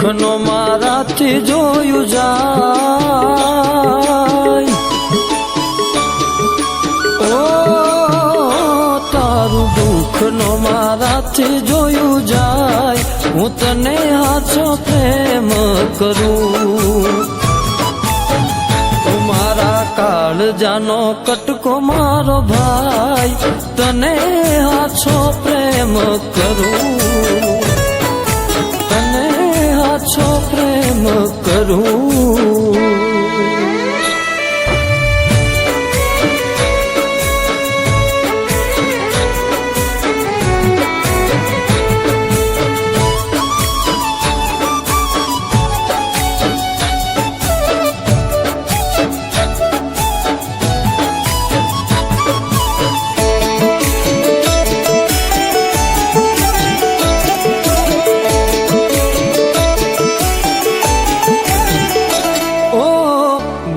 દુઃખનો મારાથી જોયું જાય, ઓ તારું દુઃખનો મારાથી જોયું જાય, હું તને હાચો પ્રેમ કરું. મારા કાળજાનો કટકો મારો ભાઈ, તને હાચો પ્રેમ કરું, તને હાચો પ્રેમ કરું.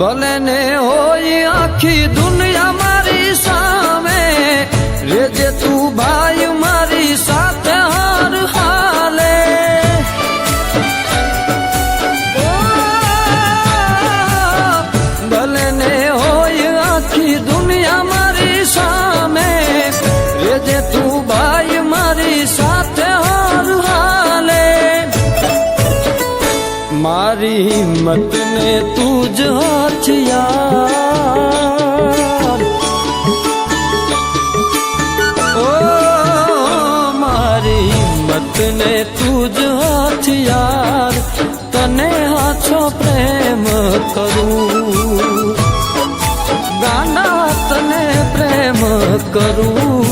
ભલે ને હોય આખી દુનિયા મારી સામે, રેજે તું ભાઈ મારી સાથે હાર હાલે. ભલે ને હોય આખી દુનિયા મારી સામે, રેજે તું ભાઈ મારી સાથે હાર હાલે. મારી હિંમત ને તું જ હથિયાર, ઓ મારી હિંમત ને તું જ હથિયાર, તને હાચો પ્રેમ કરું, ગાના તને પ્રેમ કરું.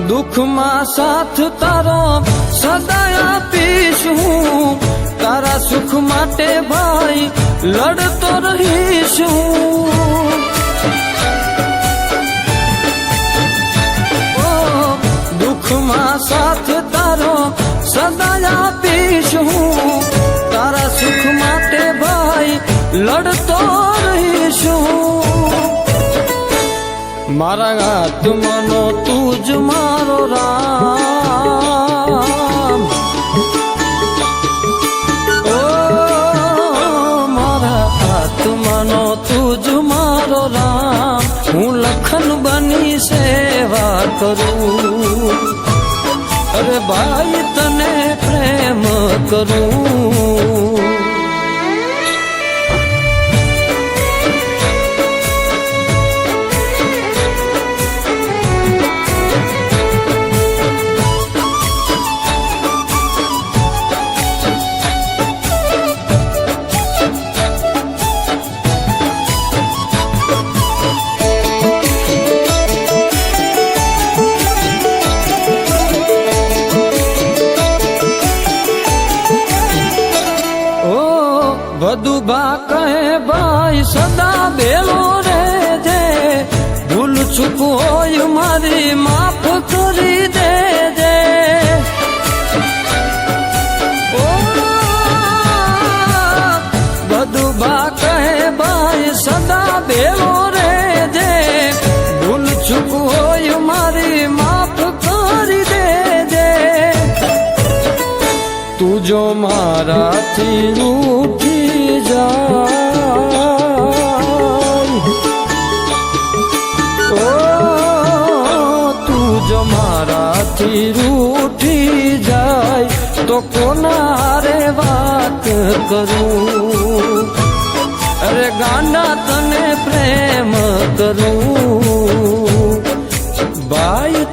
દુઃખમાં સાથ તારો સદાય આપીશ હું, તારા સુખ માટે ભાઈ લડતો રહીશ હું. દુઃખમાં સાથ તારો સદાય આપીશ હું, તારા સુખ માટે ભાઈ લડતો રહીશ હું. મારા આત્માનો તું જ મારો રામ, ઓ મારા આત્માનો તું જ મારો રામ, હું લખન બની સેવા કરું, અરે ભાઈ તને પ્રેમ કરું. બધું કહે ભાઈ સદા બેલો રહેજે, ભૂલ ચૂક હોય મારી માફ કરી દેજે. બધું કહે ભાઈ સદા બેલો રહેજે, ભૂલ ચૂક હોય મારી માફ કરી દેજે. તું જો મારાથી રૂઠી જાય, ઓ તું જો મારાથી રૂઠી જાય, તો કોના રે વાત કરું, અરે ગાંડા તને પ્રેમ કરું ભાઈ.